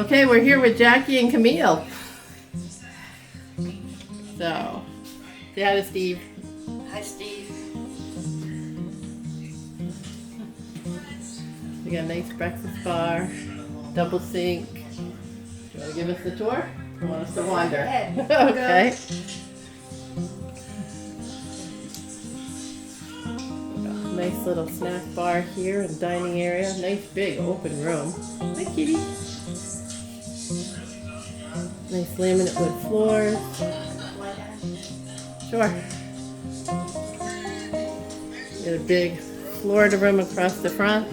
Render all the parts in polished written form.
Okay, we're here with Jackie and Camille. So, say hi to Steve. Hi, Steve. We got a nice breakfast bar, double sink. Do you want to give us the tour? Or want us to wander? Okay. Nice little snack bar here and dining area. Nice big open room. Hi, kitty. Nice laminate wood floors. Sure. Got a big Florida room across the front.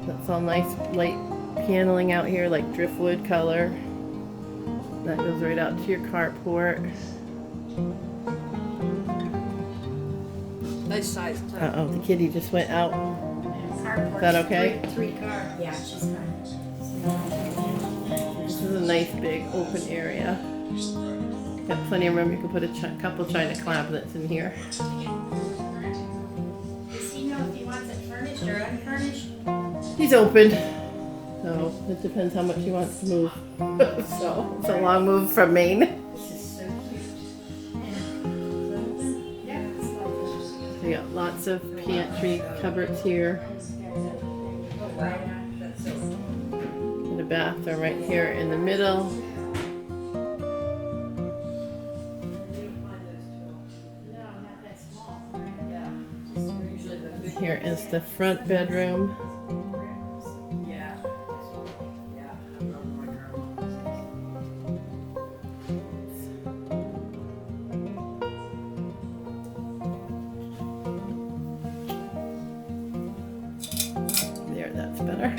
That's all nice light paneling out here, like driftwood color. That goes right out to your carport. Nice size. Uh-oh, the kitty just went out. Is that okay? Three car. Yeah, she's fine. This is a nice big open area. Got plenty of room. You can put a couple china cabinets in here. Does he know if he wants it furnished or unfurnished? He's open, so it depends how much he wants to move. So it's a long move from Maine. This is so cute. Yeah, it's like We got lots of pantry cupboards here. And a bathroom right here in the middle. Here is the front bedroom. There, that's better.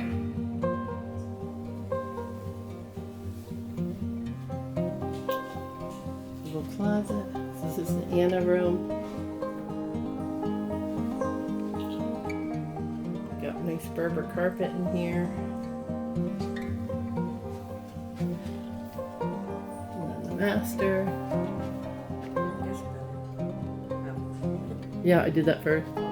Little closet. This is the Anna room. Got nice Berber carpet in here. And then the master. Yeah, I did that first. Yeah.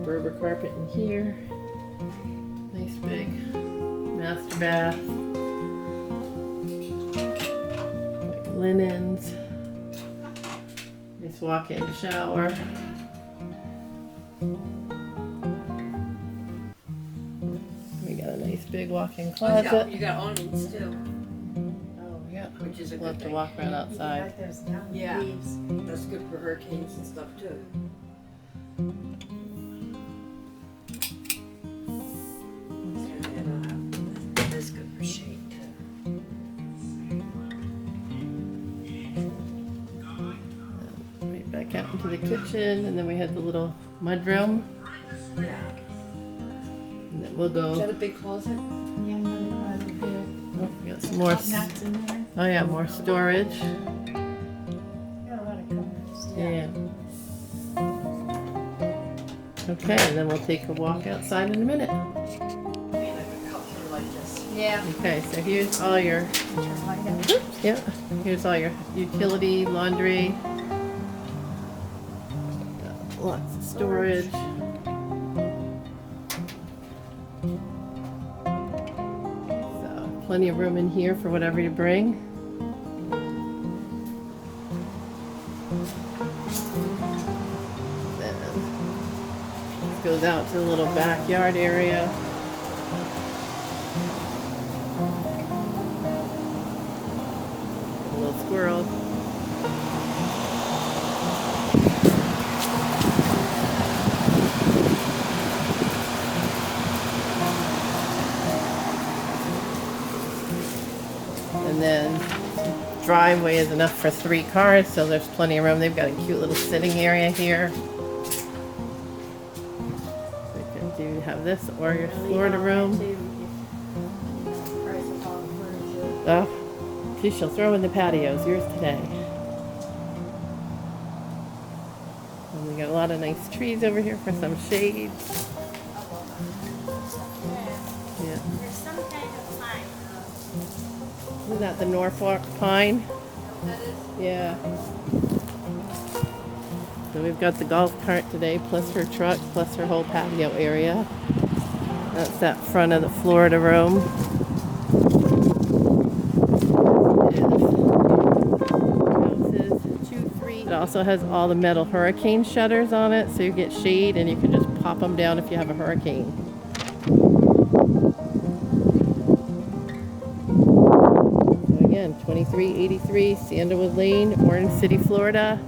Berber carpet in here. Nice big master bath. Like linens. Nice walk-in shower. We got a nice big walk-in closet. You got awnings too, Oh yeah. which is a We'll good have to thing. walk around outside. like those down Yeah. leaves. That's good for hurricanes and stuff too. That's good for shade too. Right back out into the kitchen, and then we had the little mud room. Yeah. And then we'll Is that go. a big closet? Yeah, another closet here. Oh, we got some more. Nuts in there. Oh yeah, more storage. Got a lot of covers. Yeah. Okay, and then we'll take a walk outside in a minute. Like a couple like this. Yeah. Okay, so here's all your. Turn light on. Yeah, here's all your utility, laundry. Lots of storage. So, plenty of room in here for whatever you bring. Then this goes out to the little backyard area. A little squirrel. And then driveway is enough for 3 cars, so there's plenty of room. They've got a cute little sitting area here. So you can do have this or your Florida room. Oh, see, she'll throw in the patios. Yours today. And we got a lot of nice trees over here for some shade. Isn't that the Norfolk pine? Yeah. So we've got the golf cart today, plus her truck, plus her whole patio area. That's that front of the Florida room. It also has all the metal hurricane shutters on it, so you get shade and you can just pop them down if you have a hurricane. So again, 2383 Sandlewoood Lane, Orange City, Florida.